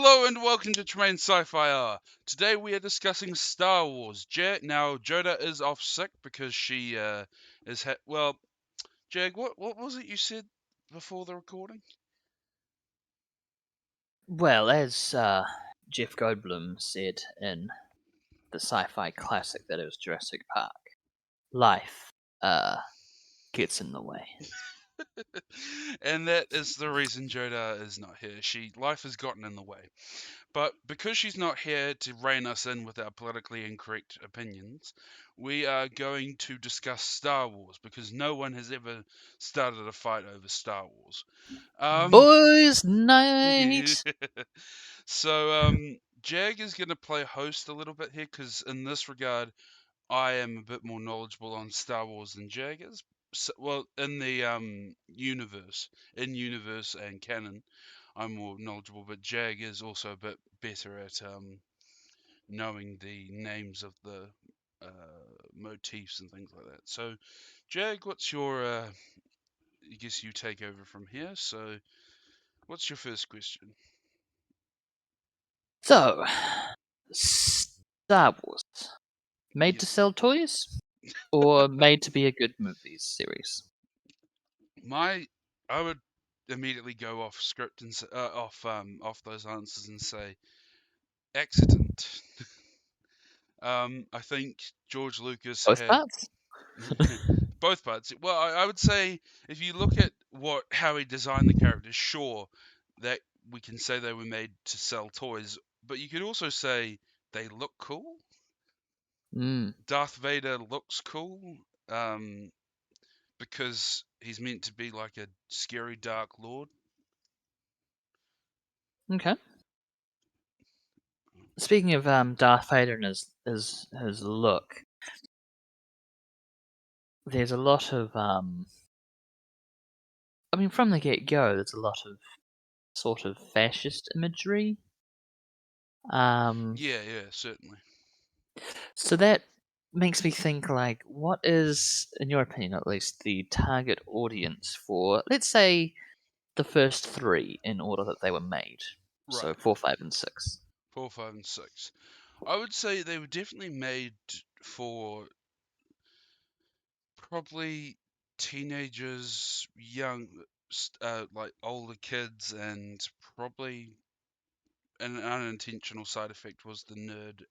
Hello and welcome to Tremaine Sci-Fi Hour. Today we are discussing Star Wars. Now Joda is off sick because she Jag, what was it you said before the recording? Well, as Jeff Goldblum said in the sci-fi classic that it was Jurassic Park, life gets in the way. And that is the reason Joda is not here. Life has gotten in the way. But because she's not here to rein us in with our politically incorrect opinions, we are going to discuss Star Wars because no one has ever started a fight over Star Wars. Boys' night! So, Jag is going to play host a little bit here because, in this regard, I am a bit more knowledgeable on Star Wars than Jag is. Well, in the universe and canon, I'm more knowledgeable, but Jag is also a bit better at knowing the names of the motifs and things like that. So, Jag, what's your? I guess you take over from here. So, what's your first question? So, Star Wars. Made to Yes. sell toys? Or made to be a good movies series? I would immediately go off script and off those answers and say accident. I think George Lucas Both had parts? both parts. Well, I would say if you look at how he designed the characters, sure, that we can say they were made to sell toys, but you could also say they look cool. Mm, Darth Vader looks cool. Because he's meant to be like a scary dark lord. okay. Speaking of Darth Vader and his look, there's a lot of from the get-go, there's a lot of sort of fascist imagery. Yeah, certainly. So that makes me think, like, what is, in your opinion at least, the target audience for, let's say, the first three in order that they were made? So Right. 4, 5, and 6. 4, 5, and 6. I would say they were definitely made for probably teenagers, young, like older kids, and probably an unintentional side effect was the nerd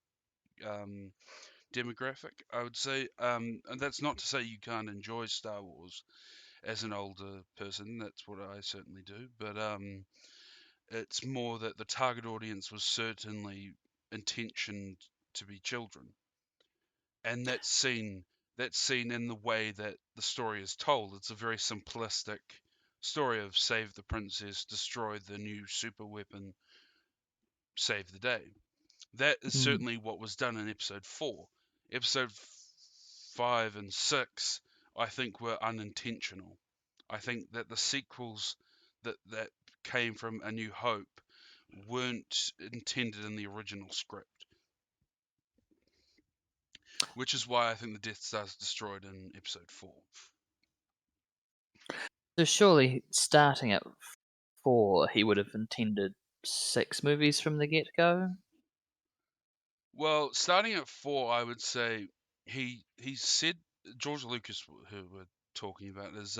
um, demographic. I would say, and that's not to say you can't enjoy Star Wars as an older person. That's what I certainly do, but it's more that the target audience was certainly intentioned to be children, and that's seen in the way that the story is told. It's a very simplistic story of save the princess, destroy the new super weapon, save the day. That is Mm. certainly what was done in episode 4. Episode 5 and 6, I think, were unintentional. I think that the sequels that came from A New Hope weren't intended in the original script, which is why I think the Death Star's destroyed in episode 4. So surely, starting at 4, he would have intended 6 movies from the get-go? Well, starting at 4, I would say he said George Lucas, who we're talking about, has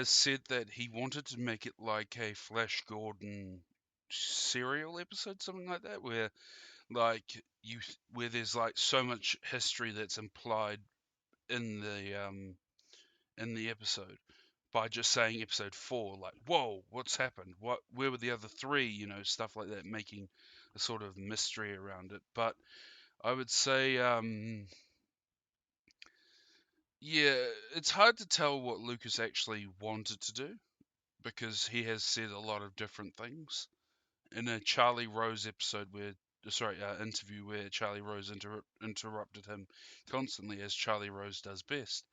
said that he wanted to make it like a Flash Gordon serial episode, something like that, like where there's like so much history that's implied in the episode by just saying episode 4, like, whoa, what's happened, where were the other 3, stuff like that, making a sort of mystery around it. But I would say yeah, it's hard to tell what Lucas actually wanted to do because he has said a lot of different things. In a Charlie Rose episode interview where Charlie Rose interrupted him constantly, as Charlie Rose does best.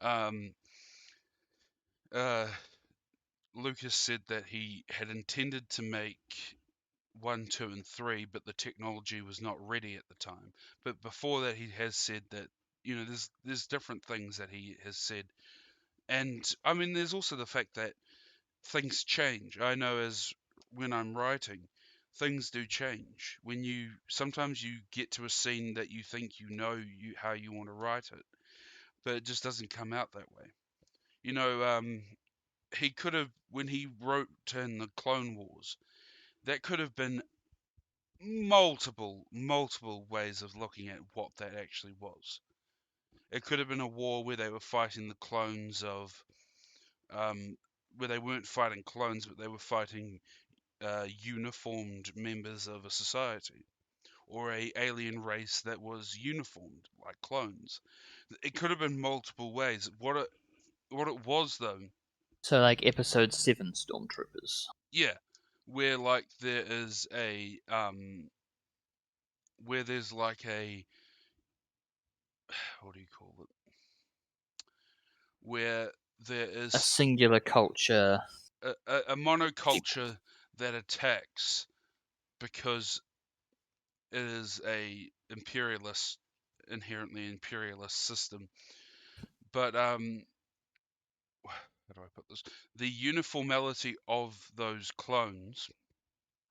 Um, uh, Lucas said that he had intended to make 1, 2, and 3, but the technology was not ready at the time. But before that, he has said that there's different things that he has said, and I mean, there's also the fact that things change. I know as when I'm writing, things do change when you sometimes you get to a scene that you think you know how you want to write it, but it just doesn't come out that way. You know, he could have when he wrote in the Clone Wars, that could have been multiple ways of looking at what that actually was. It could have been a war where they were fighting the clones of, um, where they weren't fighting clones, but they were fighting uniformed members of a society, or a alien race that was uniformed like clones. It could have been multiple ways. What it was though, So, like Episode 7 Stormtroopers. yeah, where like there is a where there's like a what do you call it? Where there A is singular culture. a People. monoculture that attacks because it is a imperialist, inherently imperialist system. But how do I put this? The uniformity of those clones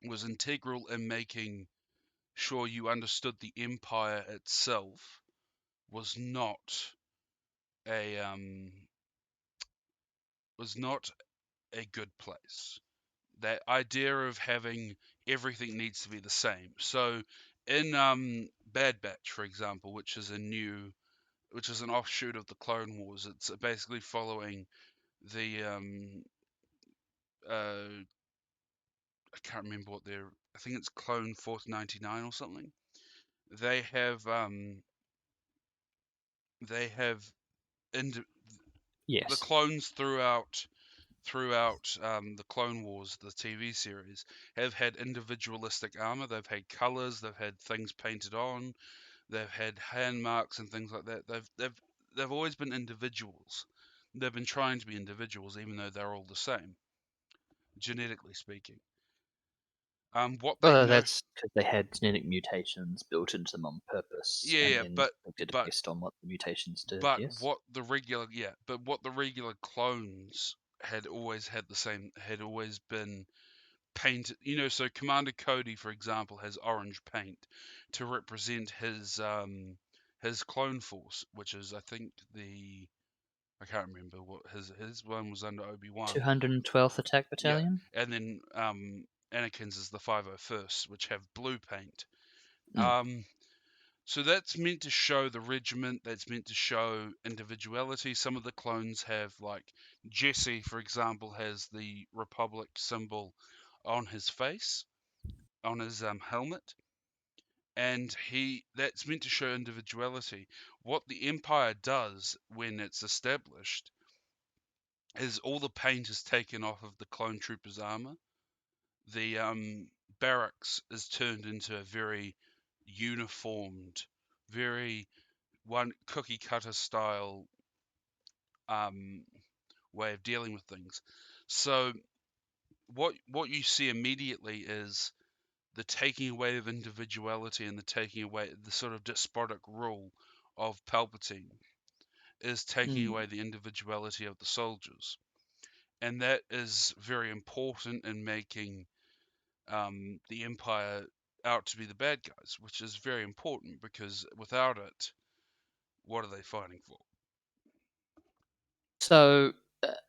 was integral in making sure you understood the empire itself was not a was not a good place. That idea of having everything needs to be the same. So in Bad Batch, for example, which is an offshoot of the Clone Wars, it's basically following the I can't remember what they're. I think it's Clone 499 or something. They have um they have ind- the Yes. clones throughout the Clone Wars, the TV series, have had individualistic armor. They've had colors. They've had things painted on. They've had hand marks and things like that. They've always been individuals. They've been trying to be individuals, even though they're all the same, genetically speaking. What they Well, know, that's because they had genetic mutations built into them on purpose yeah, and yeah, then selected but based on what the mutations did, but yes? what the regular, yeah, but what the regular clones had always had the same, had always been painted. So Commander Cody, for example, has orange paint to represent his clone force, which is I think the I can't remember what his one was under Obi-Wan. 212th Attack Yeah, Battalion? and then Anakin's is the 501st, which have blue paint. Mm. Um, so that's meant to show the regiment. That's meant to show individuality. Some of the clones have, like Jesse, for example, has the Republic symbol on his face, on his helmet, and he that's meant to show individuality. What the Empire does when it's established is all the paint is taken off of the clone troopers' armor. The barracks is turned into a very uniformed, very one cookie cutter style um, way of dealing with things. So what you see immediately is the taking away of individuality and the taking away the sort of despotic rule of Palpatine is taking Mm. away the individuality of the soldiers, and that is very important in making the Empire out to be the bad guys, which is very important because without it, what are they fighting for? So,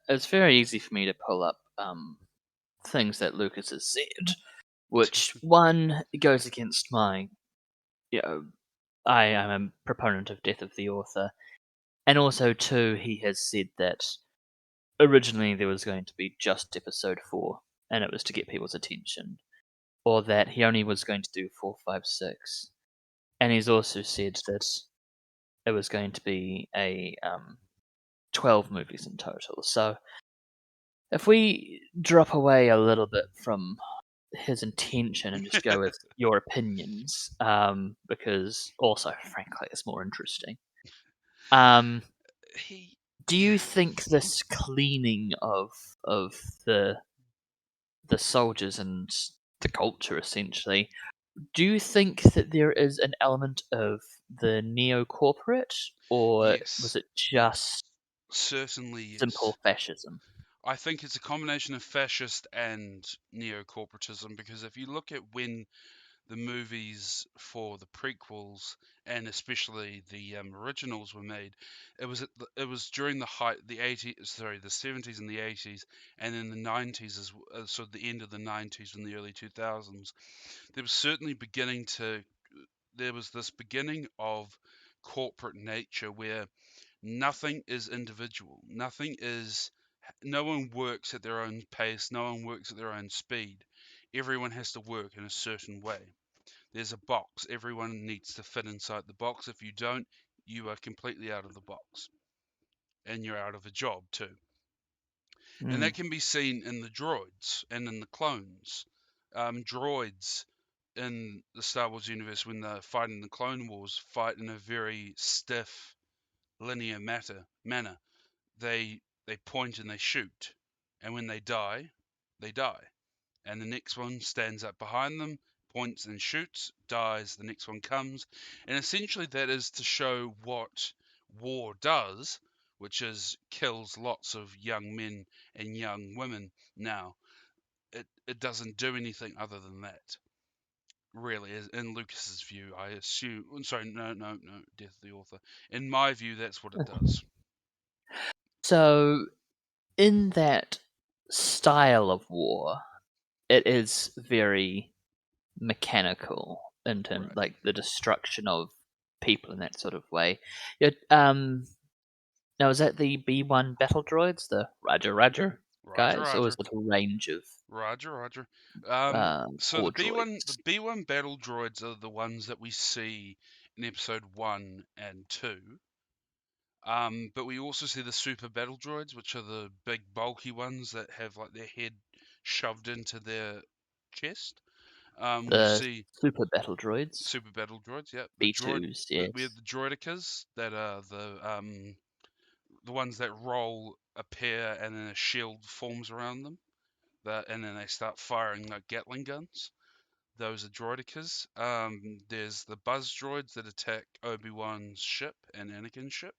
it's very easy for me to pull up things that Lucas has said, which, one, goes against my, you know, I am a proponent of death of the author, and also, two, he has said that originally there was going to be just episode 4, and it was to get people's attention, or that he only was going to do 4, 5, 6. And he's also said that it was going to be a 12 movies in total. So if we drop away a little bit from his intention and just go with your opinions, because also, frankly, it's more interesting. Um, he, do yeah, you think this cleaning of the soldiers and the culture, essentially, do you think that there is an element of the neo corporate, or was yes, it just certainly yes. simple fascism? I think it's a combination of fascist and neo-corporatism, because if you look at when the movies for the prequels and especially the originals were made, it was during the height the 80s, sorry, the 70s and the 80s, and in the 90s as so the end of the 90s and the early 2000s. There was certainly beginning to there was this beginning of corporate nature where nothing is individual. No one works at their own pace. No one works at their own speed. Everyone has to work in a certain way. There's a box. Everyone needs to fit inside the box. If you don't, you are completely out of the box. And you're out of a job too. And Mm. that can be seen in the droids and in the clones. Droids in the Star Wars universe, when they're fighting the Clone Wars, fight in a very stiff, linear manner. They point and they shoot, and when they die, they die. And the next one stands up behind them, points and shoots, dies. The next one comes, and essentially that is to show what war does, which is kills lots of young men and young women. Now, it doesn't do anything other than that. Really, in Lucas's view, I assume. Sorry, no, death of the author. In my view, that's what it does. So, in that style of war, it is very mechanical in terms Right. like the destruction of people in that sort of way. Yeah, now is that the B1 battle droids, the Roger Roger, guys, or is Roger. it a range of Roger, Roger. So war droids? The B1 battle droids are the ones that we see in episode 1 and 2. But we also see the super battle droids, which are the big bulky ones that have like their head shoved into their chest. We The see super battle droids, super battle droids. Yeah, B2s, we have yes. the droidicas that are the ones that roll a pair and then a shield forms around them. And then they start firing like Gatling guns. Those are droidicas. There's the buzz droids that attack Obi-Wan's ship and Anakin's ship.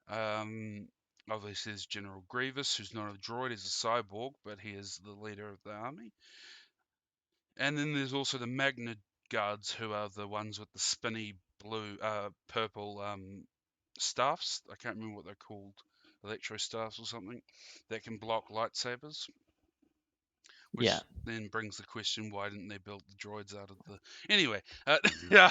Um, Obviously, there's General Grievous, who's not a droid, he's a cyborg, but he is the leader of the army. And then there's also the Magna Guards, who are the ones with the spinny purple staffs. I can't remember what they're called, electro staffs or something, that can block lightsabers. Yeah. Which then brings the question: why didn't they build the droids out of the? Anyway, yeah,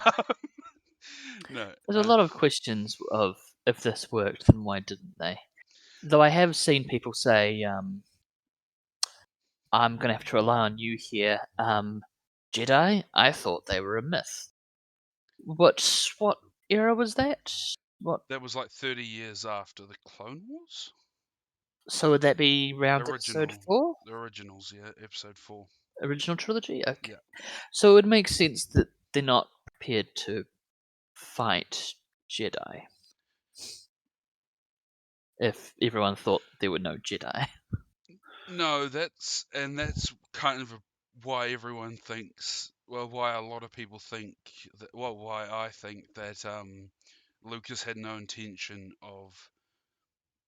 no, There's a lot of questions of if this worked, then why didn't they? Though I have seen people say, I'm going to have to rely on you here. Jedi? I thought they were a myth. What era was that? What? that was like 30 years after the Clone Wars. So would that be round episode Original, 4? the originals, yeah, episode 4. Original trilogy? Okay. Yeah, So it would make sense that they're not prepared to fight Jedi if everyone thought there were no Jedi. no, that's kind of why everyone thinks, well, why a lot of people think that, well, why I think that Lucas had no intention of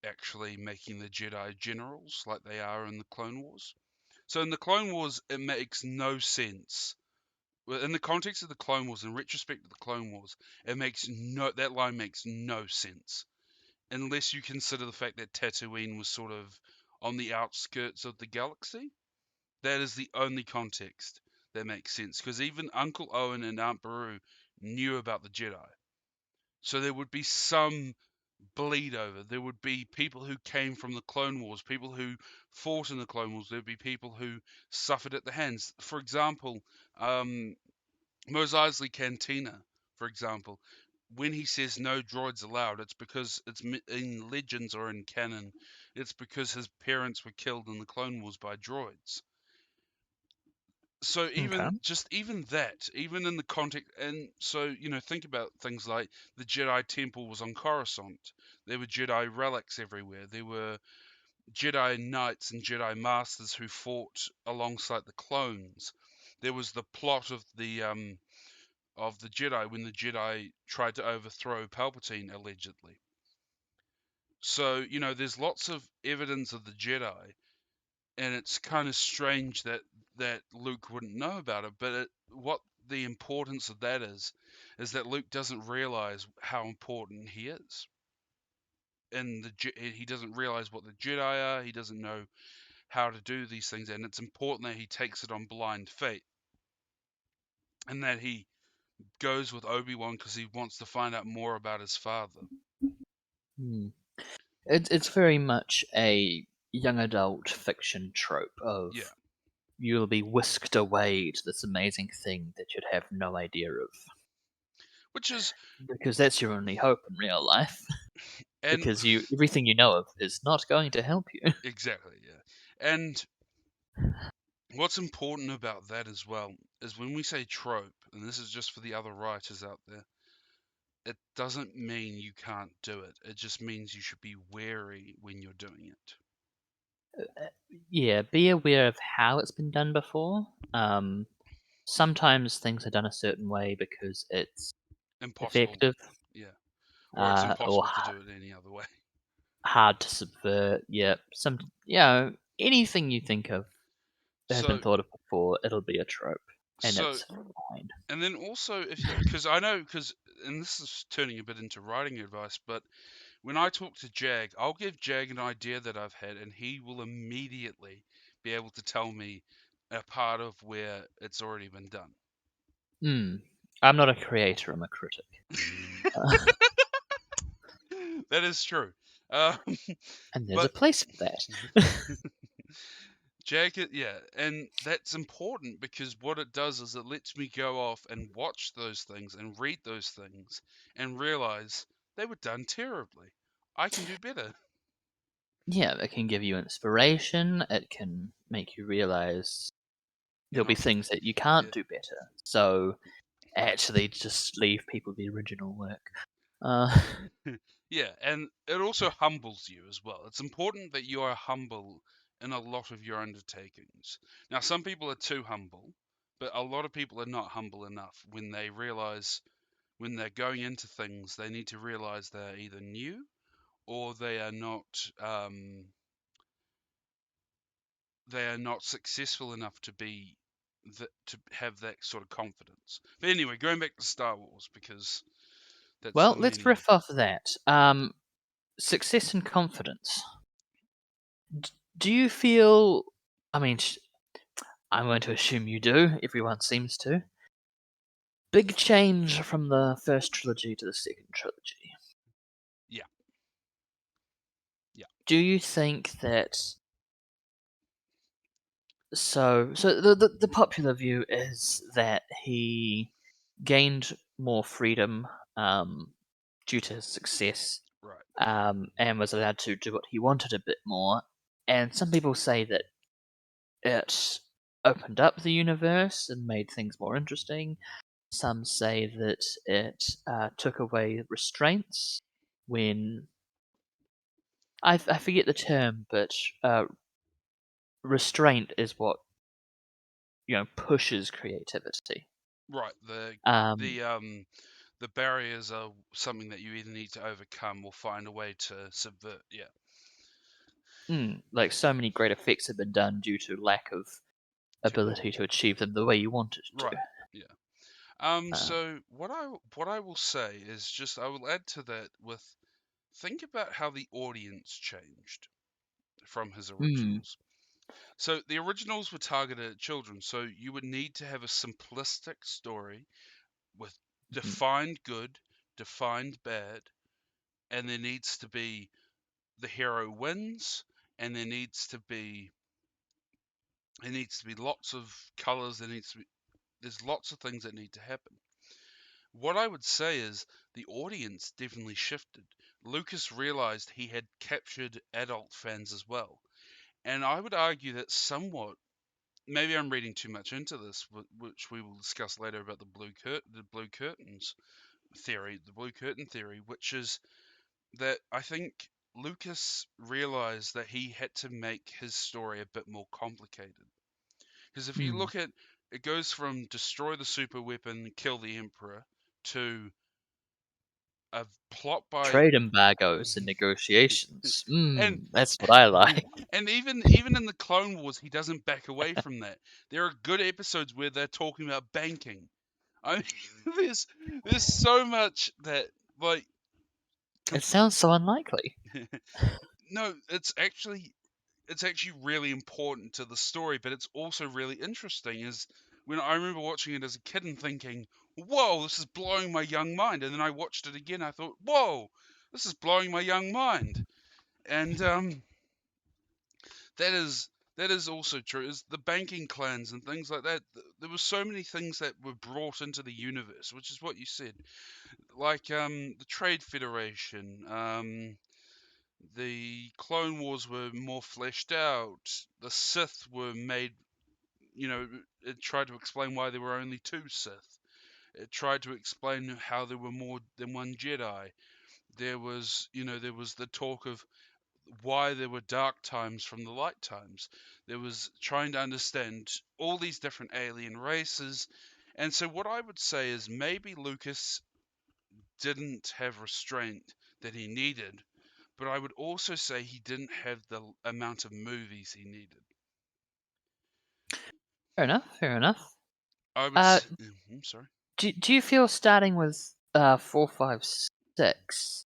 actually making the Jedi generals like they are in the Clone Wars. So in the Clone Wars, it makes no sense. Well, in the context of the Clone Wars, in retrospect of the Clone Wars, that line makes no sense unless you consider the fact that Tatooine was sort of on the outskirts of the galaxy. That is the only context that makes sense, because even Uncle Owen and Aunt Beru knew about the Jedi, so there would be some bleed over. There would be people who came from the Clone Wars, people who fought in the Clone Wars. There'd be people who suffered at the hands. For example, um, Mos Eisley Cantina, for example, when he says no droids allowed, it's because it's in legends or in canon. It's because his parents were killed in the Clone Wars by droids. So Okay. even that, even in the context, and so think about things like the Jedi Temple was on Coruscant. There were Jedi relics everywhere. There were Jedi Knights and Jedi Masters who fought alongside the clones. There was the plot of the Jedi when the Jedi tried to overthrow Palpatine allegedly. So, there's lots of evidence of the Jedi, and it's kind of strange that Luke wouldn't know about it. But what the importance of that is that Luke doesn't realize how important he is, and he doesn't realize what the Jedi are. He doesn't know how to do these things, and it's important that he takes it on blind faith, and that he goes with Obi-Wan because he wants to find out more about his father. Hmm. It's very much a young adult fiction trope of Yeah, you'll be whisked away to this amazing thing that you'd have no idea of. which is Because that's your only hope in real life. and Because everything you know of is not going to help you. exactly, yeah. And what's important about that as well is when we say trope, and this is just for the other writers out there, it doesn't mean you can't do it. It just means you should be wary when you're doing it. Yeah, be aware of how it's been done before. Sometimes things are done a certain way because it's Impossible, effective, yeah. Or it's or impossible to do it any other way. hard to subvert. Yeah, anything you think of that has been So, thought of before, it'll be a trope, and so, it's fine. and then also if you, because I know, and this is turning a bit into writing advice, but when I talk to Jag, I'll give Jag an idea that I've had, and he will immediately be able to tell me a part of where it's already been done. Hmm. I'm not a creator. I'm a critic. That is true. Um, And there's a but place for that. jacket, yeah, and that's important because what it does is it lets me go off and watch those things and read those things and realize they were done terribly. I can do better, Yeah, it can give you inspiration. It can make you realize and there'll be things that you can't yeah, do better. So actually, just leave people the original work. yeah, and it also humbles you as well. It's important that you are humble in a lot of your undertakings. Now, some people are too humble, but a lot of people are not humble enough when they realize when they're going into things, they need to realize they're either new or they are not successful enough to be to have that sort of confidence. But anyway, going back to Star Wars because that's Well, the let's meaning of riff off that. Success and confidence. Do you feel? I mean, I'm going to assume you do. Everyone seems to. Big change from the first trilogy to the second trilogy. yeah, yeah, Do you think that? So the popular view is that he gained more freedom um, due to his success, right, and was allowed to do what he wanted a bit more. And some people say that it opened up the universe and made things more interesting. Some say that it took away restraints when I forget the term, but restraint is what pushes creativity. right. Um, The um the barriers are something that you either need to overcome or find a way to subvert. Yeah, like so many great effects have been done due to lack of ability technology. to achieve them the way you wanted to. Right. Yeah. Uh, So what I will say is just I will add to that with think about how the audience changed from his mm, originals. So the originals were targeted at children, so you would need to have a simplistic story with mhm. defined good, defined bad, and there needs to be the hero wins, and there needs to be lots of colors. There's lots of things that need to happen. What I would say is the audience definitely shifted. Lucas realized he had captured adult fans as well. And I would argue that somewhat, maybe I'm reading too much into this, which we will discuss later about the blue curtains theory, the blue curtain theory, which is that I think Lucas realized that he had to make his story a bit more complicated. Because if you Mm, look at it goes from destroy the super weapon, kill the emperor to a plot by Trade embargoes and negotiations. and That's what I like. and even in the Clone Wars, he doesn't back away from that. There are good episodes where they're talking about banking. I mean, there's so much that like It sounds so unlikely. no, it's actually really important to the story, but it's also really interesting. Is when I remember watching it as a kid and thinking, "Whoa, this is blowing my young mind," and then I watched it again. I thought, "Whoa, this is blowing my young mind," and that is that is also true. Is the banking clans and things like that. There were so many things that were brought into the universe, which is what you said, like the Trade Federation. The Clone Wars were more fleshed out. The Sith were made, it tried to explain why there were only two Sith. It tried to explain how there were more than one Jedi. There was the talk of why there were dark times from the light times. There was trying to understand all these different alien races. And so, what I would say is maybe Lucas didn't have restraint that he needed, but I would also say he didn't have the amount of movies he needed. Fair enough. Fair enough. I would. Uh, Sorry. do you feel starting with 4, 5, 6,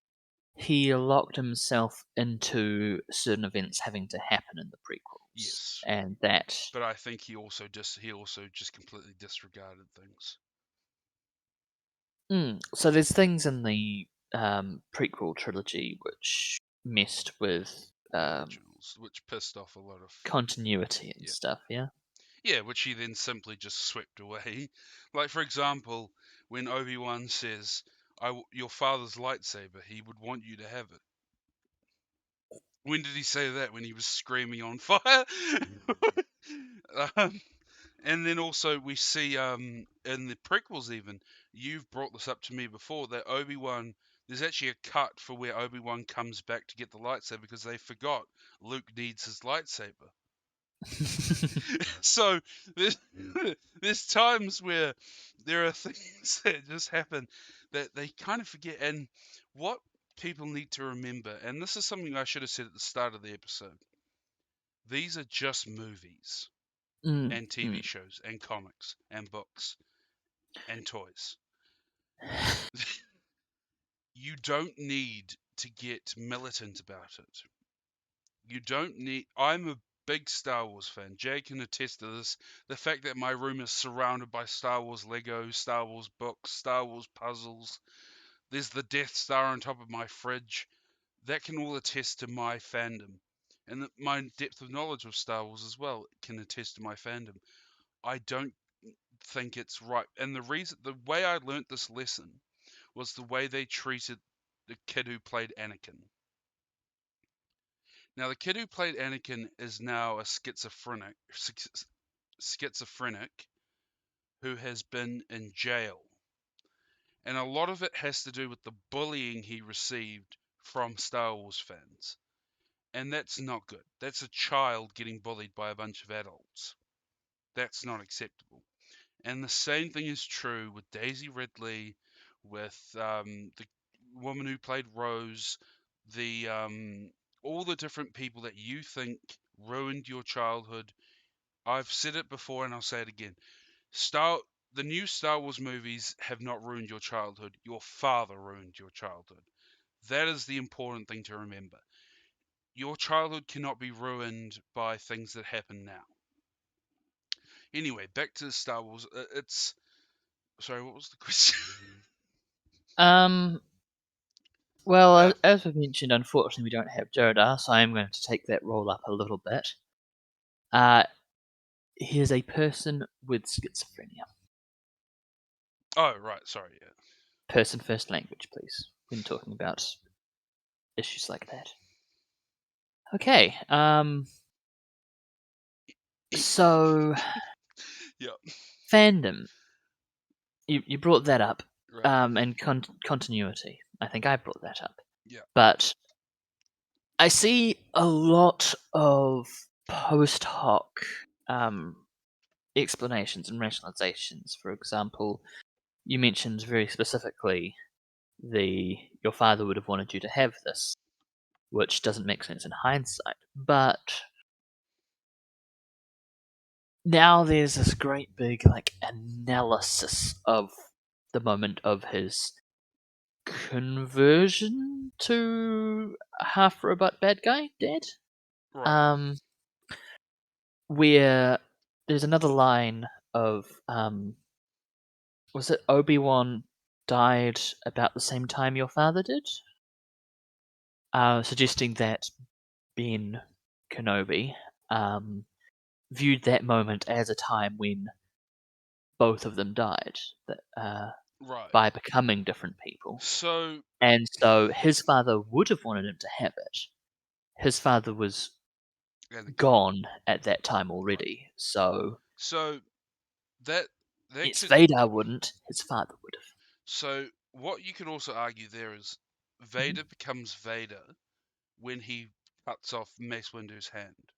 he locked himself into certain events having to happen in the prequels, Yes, and that but I think he also just completely disregarded things. so there's things in the prequel trilogy which messed with The originals, which pissed off a lot of continuity and yeah, stuff. Yeah. yeah, which he then simply just swept away. Like for example, when Obi-Wan says, "Your father's lightsaber, he would want you to have it." When did he say that? When he was screaming on fire? um, And then also we see in the prequels even, you've brought this up to me before, that Obi-Wan, there's actually a cut for where Obi-Wan comes back to get the lightsaber because they forgot Luke needs his lightsaber. So there's there's times where there are things that just happen that they kind of forget. And what people need to remember, and this is something I should have said at the start of the episode, these are just movies and TV Mm. shows and comics and books and toys. You don't need to get militant about it. You don't need. I'm a big Star Wars fan. Jay can attest to this. The fact that my room is surrounded by Star Wars Lego, Star Wars books, Star Wars puzzles. There's the Death Star on top of my fridge. That can all attest to my fandom. And my depth of knowledge of Star Wars as well can attest to my fandom. I don't think it's right. And the way I learnt this lesson was the way they treated the kid who played Anakin. Now, the kid who played Anakin is now a schizophrenic who has been in jail. And a lot of it has to do with the bullying he received from Star Wars fans. And that's not good. That's a child getting bullied by a bunch of adults. That's not acceptable. And the same thing is true with Daisy Ridley, with the woman who played Rose, the all the different people that you think ruined your childhood. I've said it before and I'll say it again. Star the new Star Wars movies have not ruined your childhood. Your father ruined your childhood. That is the important thing to remember. Your childhood cannot be ruined by things that happen now. Anyway, back to Star Wars. It's sorry, what was the question? Um. Well, uh, as we've mentioned, unfortunately, we don't have Jared R, so I am going to take that role up a little bit. He is a person with schizophrenia. oh, right. Sorry. Yeah. Person first language, please, when talking about issues like that. Okay. So Yeah. fandom. You brought that up. Right. And continuity. I think I brought that up. Yeah. But I see a lot of post hoc explanations and rationalizations. For example, you mentioned very specifically the your father would have wanted you to have this, which doesn't make sense in hindsight. But now there's this great big like analysis of the moment of his conversion to half robot bad guy dad. Right. Um, where there's another line of was it Obi-Wan died about the same time your father did? Suggesting that Ben Kenobi viewed that moment as a time when both of them died Right. by becoming different people. So And so his father would have wanted him to have it. His father was Anakin. gone at that time Right. already, so So that that yes, could Vader wouldn't, his father would have. so what you could also argue there is Mhm. Vader becomes Vader when he cuts off Mace Windu's hand.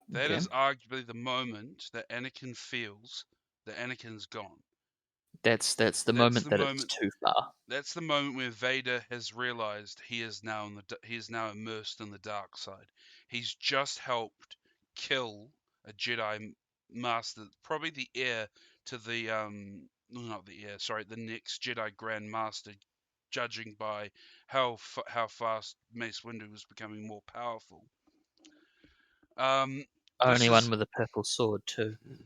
That Okay. is arguably the moment that Anakin feels that Anakin's gone. That's the That's moment the that it's moment. too far. That's the moment where Vader has realized he is now immersed in the dark side. He's just helped kill a Jedi master, probably the heir to the not the heir, sorry, the next Jedi Grand Master, judging by how fast Mace Windu was becoming more powerful. This Only one is with a purple sword too. Mm.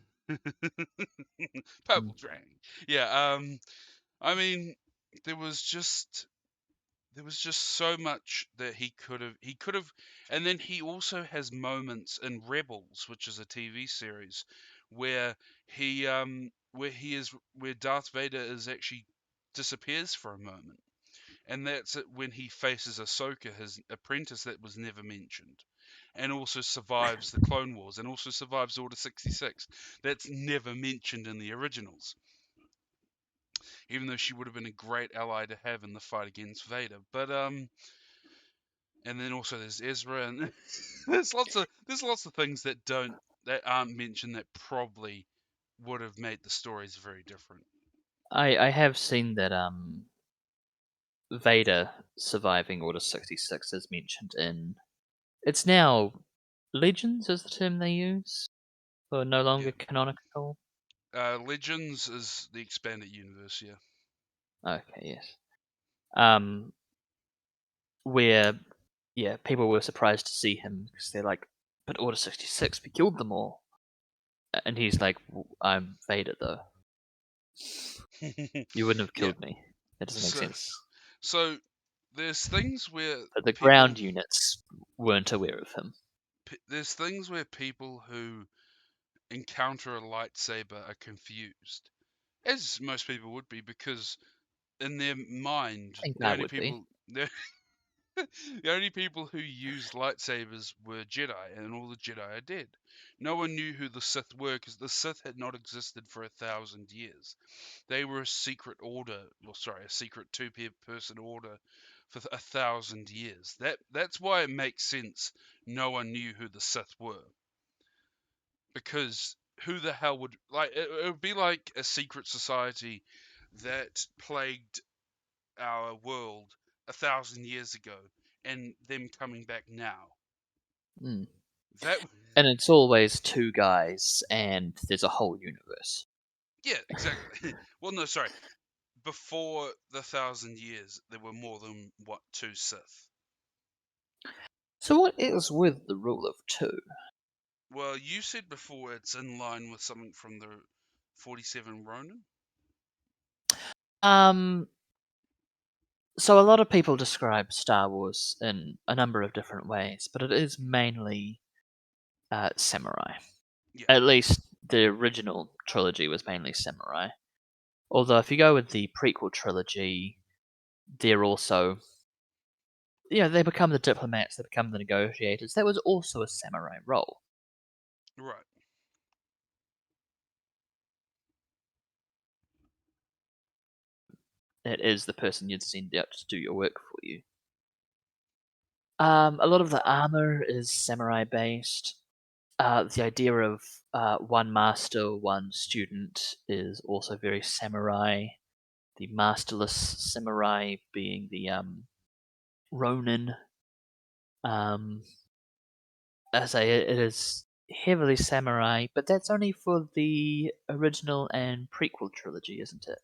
Purple Dragon. Yeah. I mean, there was just there was just so much that he could have, and then he also has moments in Rebels, which is a TV series, where where Darth Vader is actually disappears for a moment, and that's it when he faces Ahsoka, his apprentice that was never mentioned, and also survives the Clone Wars, and also survives Order 66. That's never mentioned in the originals, even though she would have been a great ally to have in the fight against Vader. But and then also there's Ezra, and there's lots of things that aren't mentioned that probably would have made the stories very different. I have seen that Vader surviving Order 66 is mentioned in. It's now Legends is the term they use, or no Yeah, longer canonical. Legends is the expanded universe. Yeah, Okay, yes. Um, where yeah, people were surprised to see him because they're like, "But Order 66, we killed them all," and he's like, "I'm Vader, though. You wouldn't have yeah. killed me. That doesn't make So sense." so there's things where But the people ground units weren't aware of him. there's things where people who encounter a lightsaber are confused, as most people would be, because in their mind I think the I only would be. people the only people who used lightsabers were Jedi, and all the Jedi are dead. No one knew who the Sith were because the Sith had not existed for 1,000 years. They were a secret order, or sorry, a secret two-person order for 1,000 years. That's why it makes sense. No one knew who the Sith were, because who the hell would like it would be like a secret society that plagued our world 1,000 years ago, and them coming back now. Mm. That And it's always two guys, and there's a whole universe. yeah, exactly. Well, no, sorry. Before the 1,000 years, there were more than what, two Sith. So what is with the rule of two? Well, you said before it's in line with something from the 47 Ronin. Um, so a lot of people describe Star Wars in a number of different ways, but it is mainly samurai. Yeah, At least the original trilogy was mainly samurai. Although if you go with the prequel trilogy, they're also they become the diplomats, they become the negotiators. That was also a samurai role. right. It is the person you'd send out to do your work for you. A lot of the armor is samurai based. The idea of one master, one student is also very samurai. the masterless samurai being the Ronin. Um, as I say, it is heavily samurai, but that's only for the original and prequel trilogy, isn't it?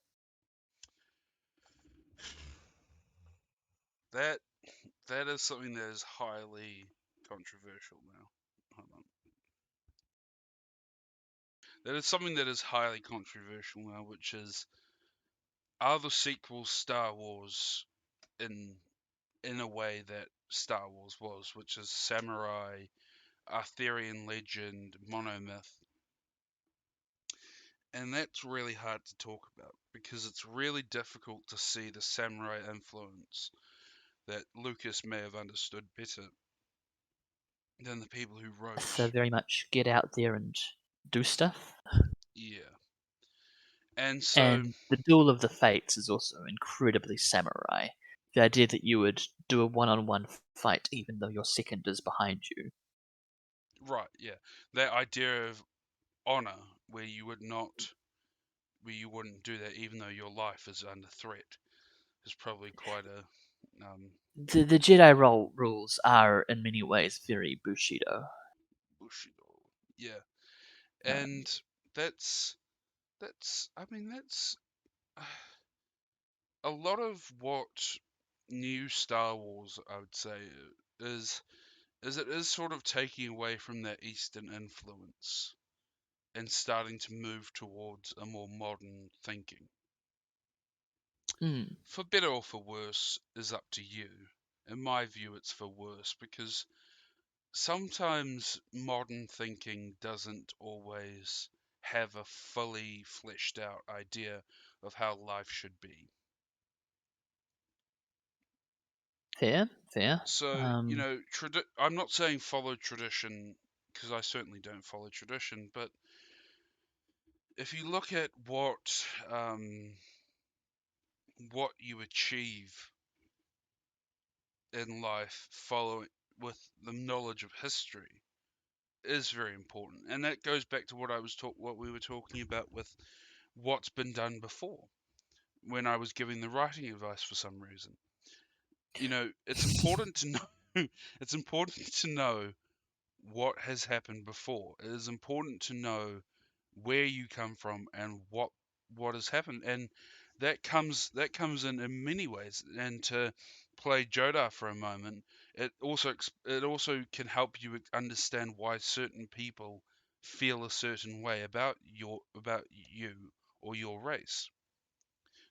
That that is something that is highly controversial now. Hold on. That is something that is highly controversial now, which is, are the sequels Star Wars in a way that Star Wars was, which is samurai, Arthurian legend, monomyth. And that's really hard to talk about because it's really difficult to see the samurai influence that Lucas may have understood better than the people who So wrote. very much get out there and do stuff. Yeah. And so, And the Duel of the Fates is also incredibly samurai. The idea that you would do a one-on-one fight even though your second is behind you. right, yeah. That idea of honor where where you wouldn't do that even though your life is under threat is probably quite a The Jedi rules are in many ways very Bushido. bushido. Yeah. Um, And that's I mean that's a lot of what new Star Wars, I would say, is it is sort of taking away from that Eastern influence and starting to move towards a more modern thinking. mm, For better or for worse is up to you. In my view, it's for worse because sometimes modern thinking doesn't always have a fully fleshed out idea of how life should be. fair, fair. So, I'm not saying follow tradition because I certainly don't follow tradition, but if you look at what you achieve in life following with the knowledge of history is very important, and that goes back to what we were talking about with what's been done before when I was giving the writing advice for some reason. It's important to know it's important to know what has happened before. It is important to know where you come from and what has happened, and that comes in many ways. And to play Jodar for a moment, it also can help you understand why certain people feel a certain way about you or your race.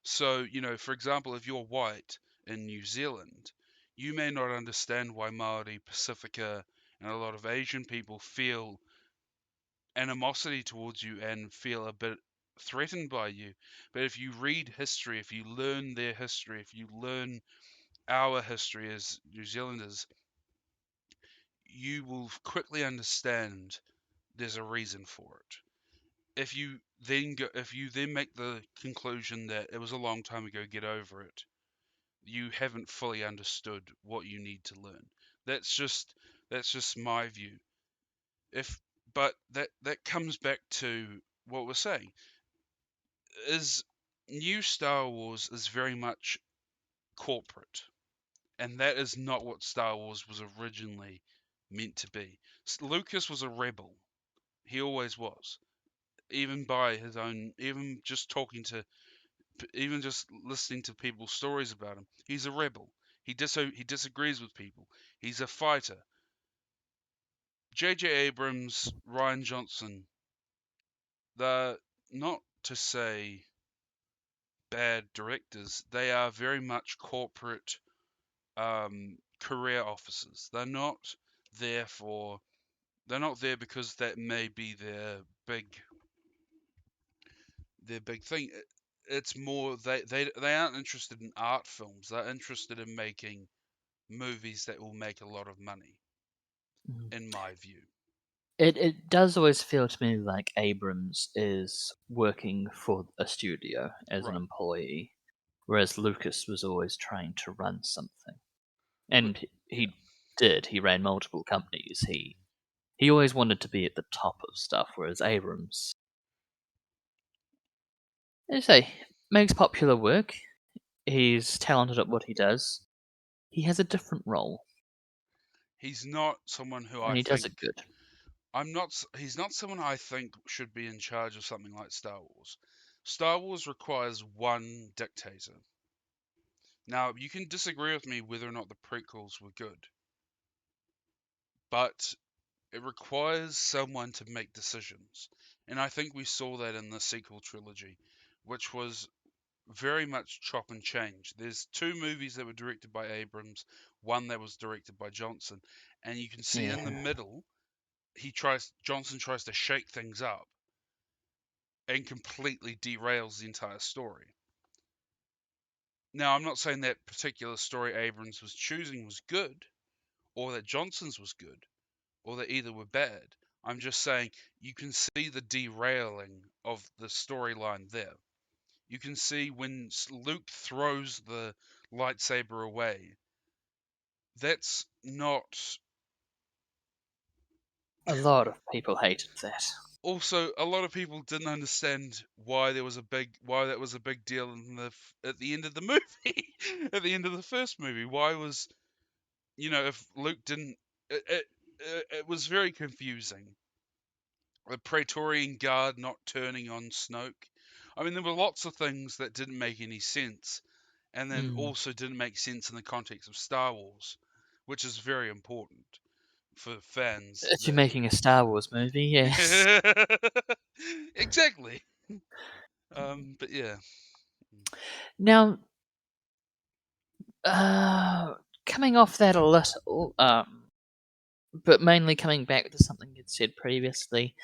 So, for example, if you're white in New Zealand, you may not understand why Maori, Pacifica, and a lot of Asian people feel animosity towards you and feel a bit threatened by you. But if you read history, if you learn their history, if you learn our history as New Zealanders, you will quickly understand there's a reason for it. If you then make the conclusion that it was a long time ago, get over it, you haven't fully understood what you need to learn. That's just my view. If but that comes back to what we're saying is new Star Wars is very much corporate, and that is not what Star Wars was originally meant to be. Lucas was a rebel. He always was. Even by his own, even just listening to people's stories about him, he's a rebel. He disagrees with people. He's a fighter. J.J. Abrams, Ryan Johnson, they're not to say bad directors. They are very much corporate career officers. There for they're not there because that may be their big thing. It's more they aren't interested in art films. They're interested in making movies that will make a lot of money, mm. in my view. It does always feel to me like Abrams is working for a studio as an Right. employee, whereas Lucas was always trying to run something. Lu- And yeah. he did. He ran multiple companies. He always wanted to be at the top of stuff, whereas Abrams, I say, makes popular work. He's talented at what he does. He has a different role, He's not someone who and I he does think it good. he's not someone I think should be in charge of something like Star Wars. Star Wars requires one dictator. Now, you can disagree with me whether or not the prequels were good, but it requires someone to make decisions. And I think we saw that in the sequel trilogy, which was very much chop and change. There's two movies that were directed by Abrams, one that was directed by Johnson, and you can see in the Yeah, middle, Johnson tries to shake things up and completely derails the entire story. Now, I'm not saying that particular story Abrams was choosing was good, or that Johnson's was good, or that either were bad. I'm just saying you can see the derailing of the storyline there. You can see when Luke throws the lightsaber away. That's not. a lot of people hated that. Also, a lot of people didn't understand why that was a big deal at the end of the movie, at the end of the first movie. Why was if Luke didn't, it was very confusing. The Praetorian Guard not turning on Snoke. I mean, there were lots of things that didn't make any sense, and then Mm. also didn't make sense in the context of Star Wars, which is very important for fans. If you're making a Star Wars movie, yes. Exactly. But yeah, Now, uh, coming off that a little, but mainly coming back to something you'd said previously,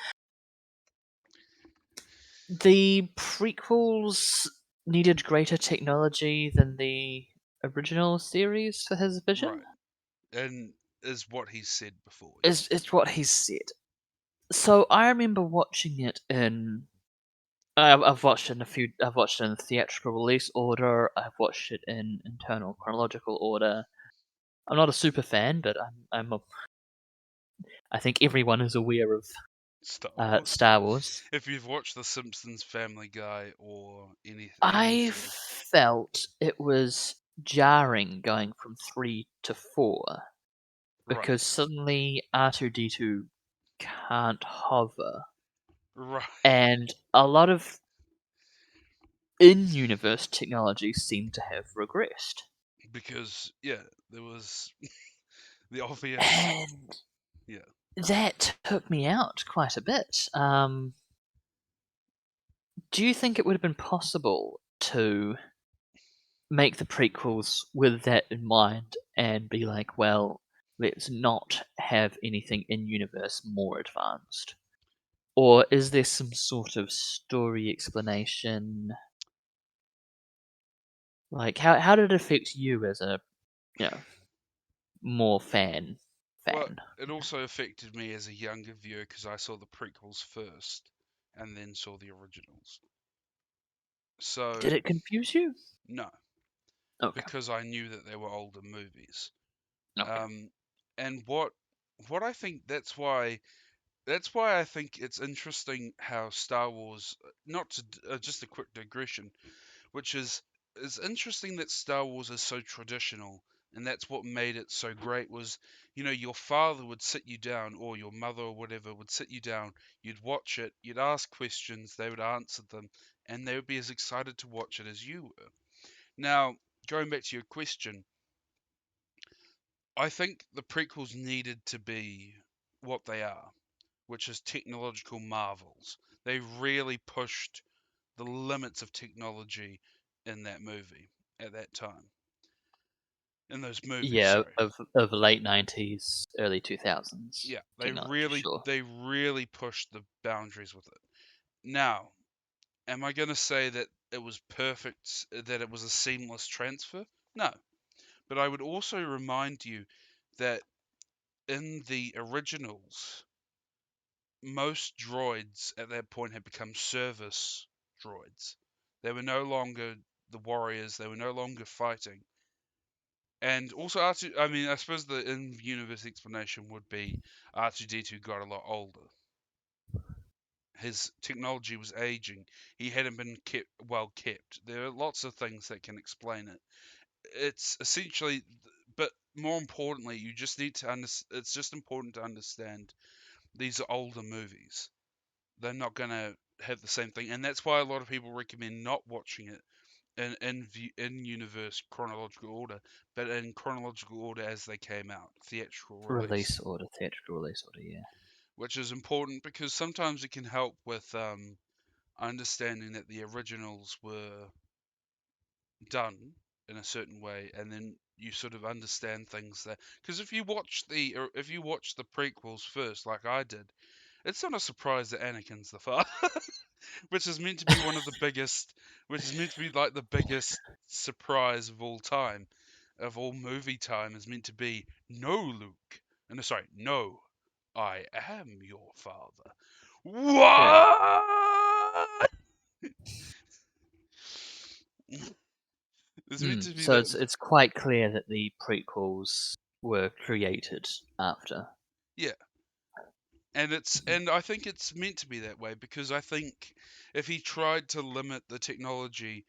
the prequels needed greater technology than the original series for his vision. right. And is what he said before, Is yes. what he said. So I remember watching it in. I've watched it in a few. I've watched it in theatrical release order. I've watched it in internal chronological order. I'm not a super fan, but I think everyone is aware of Star Wars. Star Wars. If you've watched The Simpsons, Family Guy, or any I sort of felt it was jarring going from 3 to 4 because right, suddenly R2D2 can't hover, right, and a lot of in-universe technology seemed to have regressed. because yeah, there was the obvious And yeah. that took me out quite a bit. Do you think it would have been possible to make the prequels with that in mind and be like, well, let's not have anything in universe more advanced? Or is there some sort of story explanation? Like, how did it affect you as a, you know, more fan? Well, Fan. it also affected me as a younger viewer because I saw the prequels first and then saw the originals. So Did it confuse you? no, Okay. because I knew that they were older movies. Okay. Um, and what I think that's why I think it's interesting how Star Wars, not to just a quick digression, which is it's interesting that Star Wars is so traditional, and that's what made it so great. Was your father would sit you down, or your mother or whatever would sit you down. You'd watch it, you'd ask questions, they would answer them, and they would be as excited to watch it as you were. Now, going back to your question, I think the prequels needed to be what they are, which is technological marvels. They really pushed the limits of technology in that movie at that time. In those movies, Yeah, sorry. of late 90s, early 2000s Yeah, they technology, really sure. they really pushed the boundaries with it. Now, am I going to say that it was perfect, that it was a seamless transfer? No. But I would also remind you that in the originals, most droids at that point had become service droids. They were no longer the warriors, they were no longer fighting. And also, R2, I mean, I suppose the in universe explanation would be R2D2 got a lot older. his technology was aging. He hadn't been kept well kept. There are lots of things that can explain it. It's essentially, but more importantly, you just need to it's just important to understand these are older movies. They're not going to have the same thing, and that's why a lot of people recommend not watching it in universe chronological order, but in chronological order as they came out, theatrical release, Release order, theatrical release order, yeah. which is important because sometimes it can help with understanding that the originals were done in a certain way, and then you sort of understand things that, because if you watch the prequels first, like I did, it's not a surprise that Anakin's the father, which is meant to be one of the biggest, which is meant to be like the biggest surprise of all time, of all movie time, is meant to be no Luke, and sorry, no, I am your father. Yeah. What? It's meant to be So that. it's quite clear that the prequels were created after. Yeah, and I think it's meant to be that way because I think if he tried to limit the technology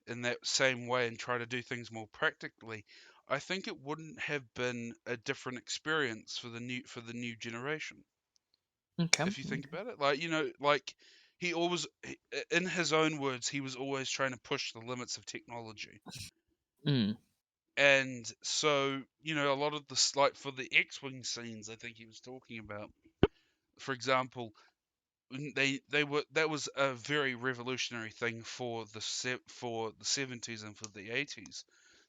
in that same way and try to do things more practically, I think it wouldn't have been a different experience for the new generation. Okay. If you think Okay. about it, like in his own words, he was always trying to push the limits of technology. Mm. And so, a lot of like for the X-wing scenes, I think he was talking about, for example, they were that was a very revolutionary thing for for the 70s and for the 80s.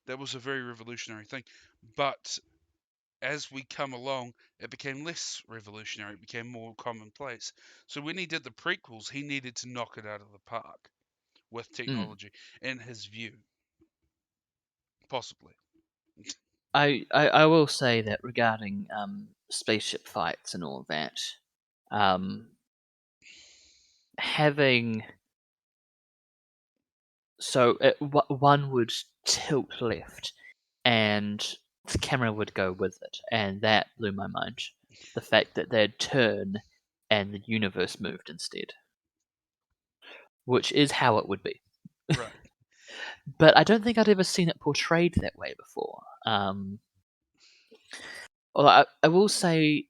That was a very revolutionary thing. But as we come along, it became less revolutionary. It became more commonplace. So when he did the prequels, he needed to knock it out of the park with Mm. technology, in his view, possibly. I will say that regarding spaceship fights and all that, um, having one would tilt left, and the camera would go with it, and that blew my mind. The fact that they'd turn and the universe moved instead, which is how it would be. Right. But I don't think I'd ever seen it portrayed that way before. Well, I will say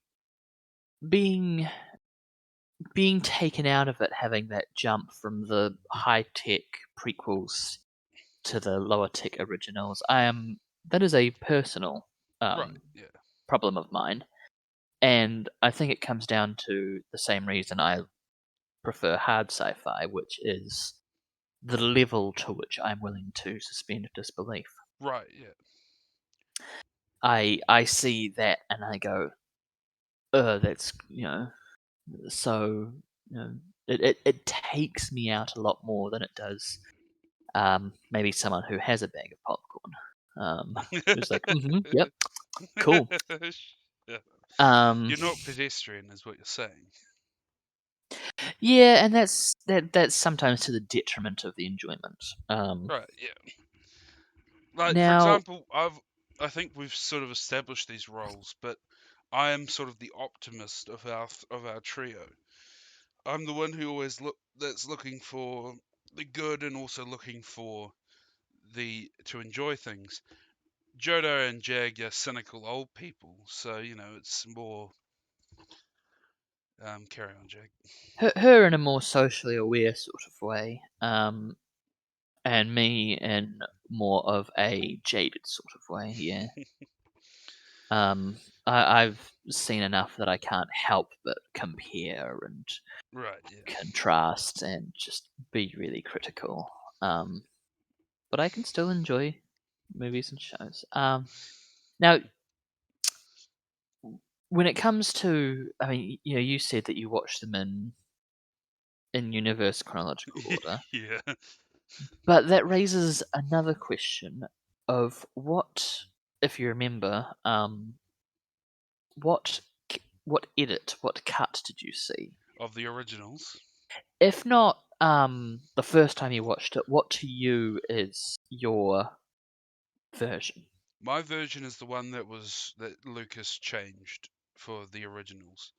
being being taken out of it, having that jump from the high tech prequels to the lower tech originals, that is a personal Right. um, Yeah. problem of mine, and I think it comes down to the same reason I prefer hard sci-fi, which is the level to which I'm willing to suspend disbelief. Right. Yeah. I see that and I go, that's so it takes me out a lot more than it does maybe someone who has a bag of popcorn. Who's like, yep, cool. Yeah. Um, You're not pedestrian, is what you're saying. yeah, and that's sometimes to the detriment of the enjoyment. Right. Yeah. Like for Now, example, I think we've sort of established these roles, but I am sort of the optimist of our trio. I'm the one who always that's looking for the good and also looking for the to enjoy things. Jodo and Jag are cynical old people, so it's more carry on, Jag. her in a more socially aware sort of way, and me in more of a jaded sort of way. Yeah. I've seen enough that I can't help but compare and Right, yeah. contrast and just be really critical. Um, but I can still enjoy movies and shows. Now, when it comes to, I mean, you said that you watch them in universe chronological order, Yeah. but that raises another question of what, if you remember, what what edit, what cut did you see? Of the originals. If not the first time you watched it, what to you is your version? My version is the one that Lucas changed for the originals.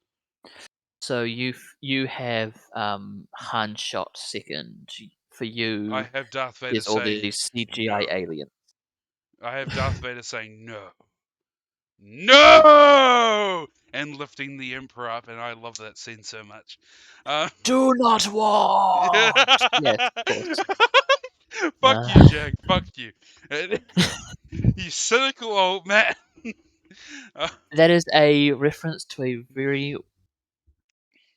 So you have Han shot second. For I you, have Darth Vader there's all saying these CGI no. aliens. I have Darth Vader saying no. No! And lifting the Emperor up, and I love that scene so much. Do not want. Yes, of course. Fuck you, Jack. Fuck you. You cynical old man. Uh, That is a reference to a very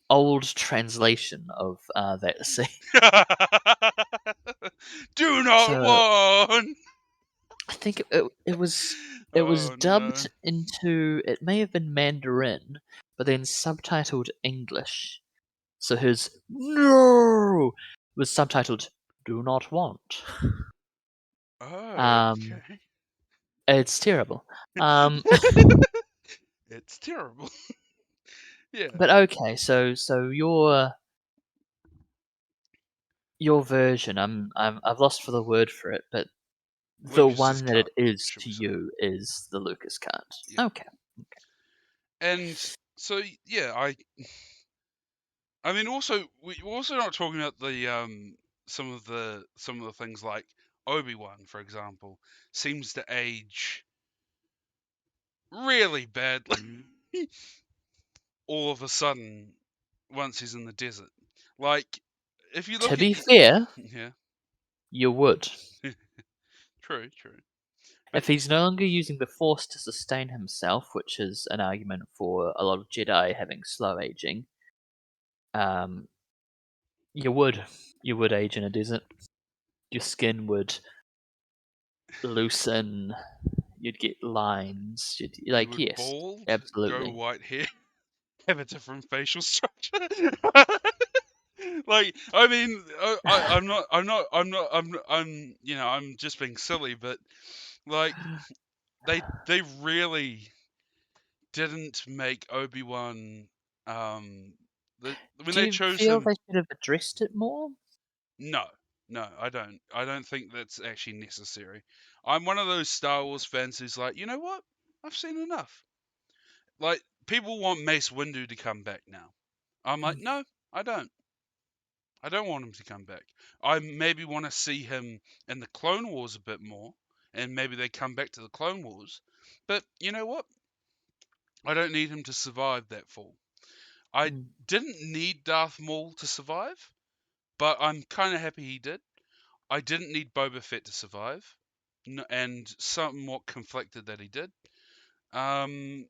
old translation of that scene. Do not So want. I think it was Oh no. dubbed into, it may have been Mandarin, but then subtitled English. So his no was subtitled "Do not want." Oh, Um, okay. it's terrible. It's terrible. Yeah. But okay, so your version, I've lost for the word for it, but the Lucas's one that it cut, is should we to say? you is the Lucas cut. Yeah. Okay. And so yeah, I mean also we're also not talking about the some of the things like Obi-Wan, for example, seems to age really badly all of a sudden once he's in the desert. Like if you To look at be fair, yeah, you would. true, true. But If he's no longer using the Force to sustain himself, which is an argument for a lot of Jedi having slow aging, um, you would. You would age in a desert. Your skin would loosen. You'd get lines. you Like, would yes, bald, grow absolutely. white hair, have a different facial structure. Like, I mean, I'm just being silly, but like, they really didn't make Obi-Wan, um, when Do they you chose feel him. they should have addressed it more? No, no, I don't. I don't think that's actually necessary. I'm one of those Star Wars fans who's like, you know what? I've seen enough. Like, people want Mace Windu to come back now. I'm like, no, I don't. I don't want him to come back. I maybe want to see him in the Clone Wars a bit more, and maybe they come back to the Clone Wars. But you know what? I don't need him to survive that fall. I Mm. didn't need Darth Maul to survive, but I'm kind of happy he did. I didn't need Boba Fett to survive, and somewhat conflicted that he did. Um,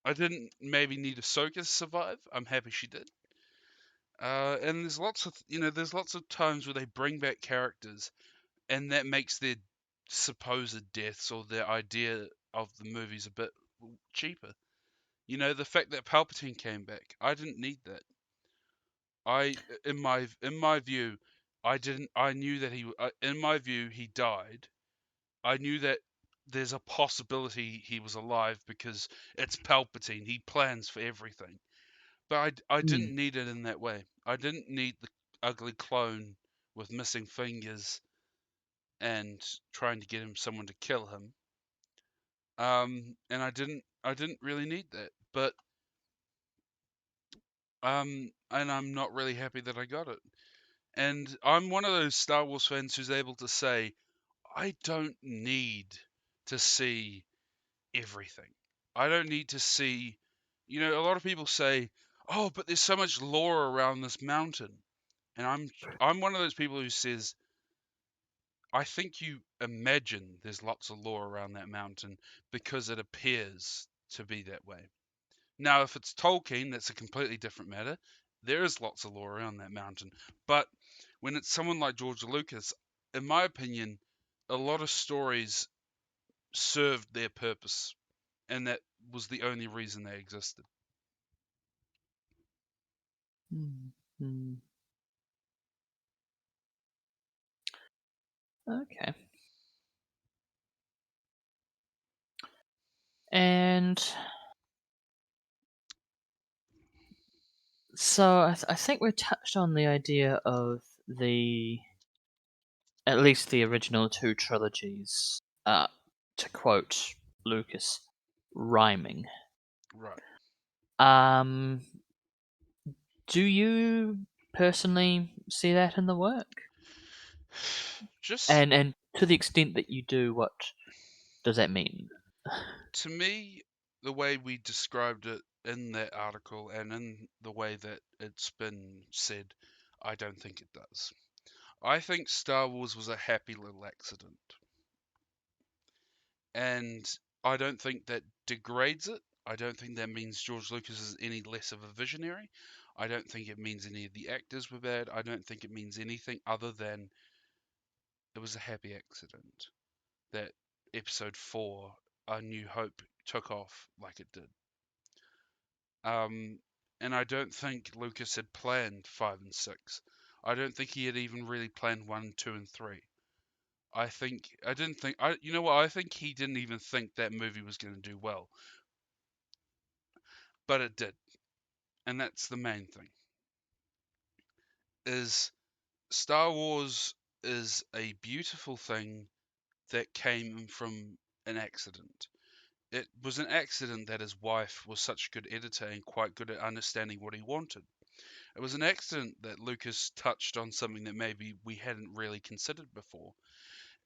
I didn't maybe need Ahsoka to survive. I'm happy she did. And there's lots of times where they bring back characters, and that makes their supposed deaths or their idea of the movies a bit cheaper. The fact that Palpatine came back, I didn't need that. In my view, I didn't. I knew that in my view, he died. I knew that there's a possibility he was alive because it's Palpatine. He plans for everything. But I Mm. didn't need it in that way. I didn't need the ugly clone with missing fingers and trying to get him someone to kill him. And I didn't really need that. But and I'm not really happy that I got it. And I'm one of those Star Wars fans who's able to say, I don't need to see everything. I don't need to see, a lot of people say, "Oh, but there's so much lore around this mountain." And I'm one of those people who says, I think you imagine there's lots of lore around that mountain because it appears to be that way. Now, if it's Tolkien, that's a completely different matter. There is lots of lore around that mountain. But when it's someone like George Lucas, in my opinion, a lot of stories served their purpose, and that was the only reason they existed. Mm. Mm. Okay. And so I think we touched on the idea of at least the original two trilogies, to quote Lucas, rhyming. Right. Um, do you personally see that in the work? Just And to the extent that you do, what does that mean? to me, the way we described it in that article and in the way that it's been said, I don't think it does. I think Star Wars was a happy little accident. And I don't think that degrades it. I don't think that means George Lucas is any less of a visionary. I don't think it means any of the actors were bad. I don't think it means anything other than it was a happy accident that episode 4, A New Hope, took off like it did. Um, and I don't think Lucas had planned 5 and 6. I don't think he had even really planned 1, 2, and 3. I didn't think, you know what, I think he didn't even think that movie was going to do well, but it did. And that's the main thing. Is Star Wars is a beautiful thing that came from an accident. It was an accident that his wife was such a good editor and quite good at understanding what he wanted. It was an accident that Lucas touched on something that maybe we hadn't really considered before.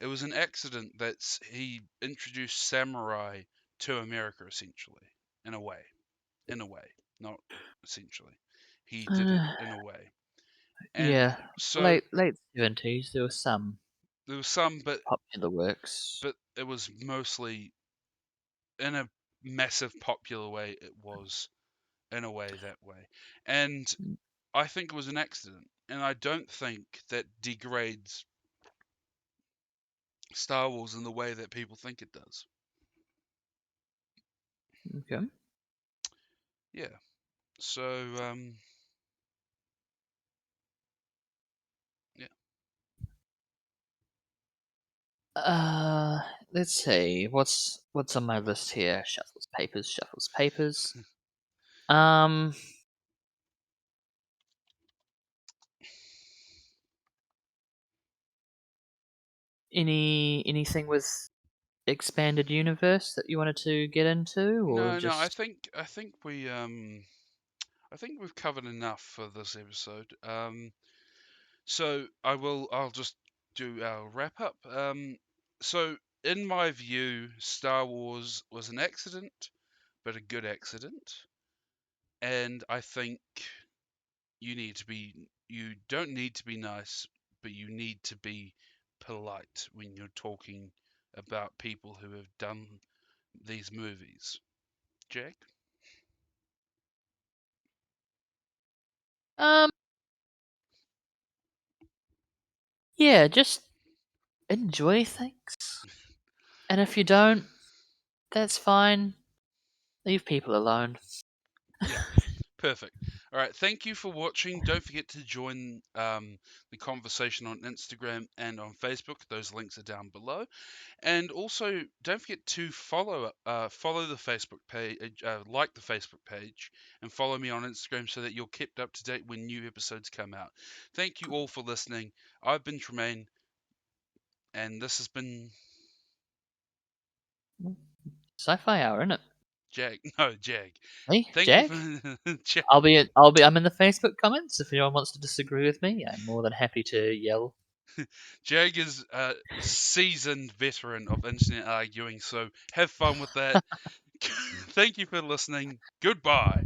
It was an accident that he introduced samurai to America, essentially, in a way. In a way, not essentially. He did it Uh, in a way. And yeah, so late 70s. There was some there was some, popular works. but it was mostly in a massive popular way. It was in a way that way, and I think it was an accident. And I don't think that degrades Star Wars in the way that people think it does. Okay. Yeah. So yeah. Uh, let's see. What's on my list here? Shuffles papers, shuffles papers. Um, anything with expanded universe that you wanted to get into, or No, no. just I think we've covered enough for this episode. So I'll just do our wrap up. So in my view, Star Wars was an accident, but a good accident. And I think you don't need to be nice, but you need to be polite when you're talking about people who have done these movies. Jack? um, yeah, just enjoy things. And if you don't, that's fine. Leave people alone. Yeah. Perfect. All right. Thank you for watching. Don't forget to join the conversation on Instagram and on Facebook. Those links are down below. And also, don't forget to follow the Facebook page, like the Facebook page, and follow me on Instagram so that you're kept up to date when new episodes come out. Thank you all for listening. I've been Tremaine, and this has been Sci-fi hour, isn't it? Jag. No, Jag. Hey, Thank you for Jag. Jag. I'm in the Facebook comments. If anyone wants to disagree with me, I'm more than happy to yell. Jag is a seasoned veteran of internet arguing, so have fun with that. Thank you for listening. Goodbye.